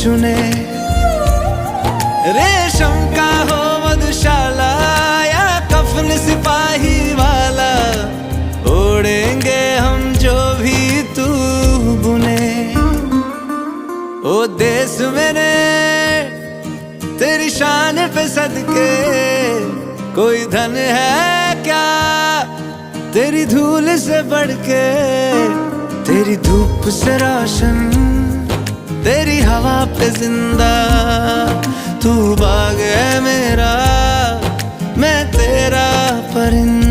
चुने, रेशम का हो मधुशाला या कफन सिपाही वाला, ओढ़ेंगे हम जो भी तू बुने। ओ देश मेरे तेरी शान पे सदके, कोई धन है क्या तेरी धूल से बढ़ के। तेरी धूप से रोशन, तेरी हवा पे जिंदा, तू बाग है मेरा, मैं तेरा परिंदा।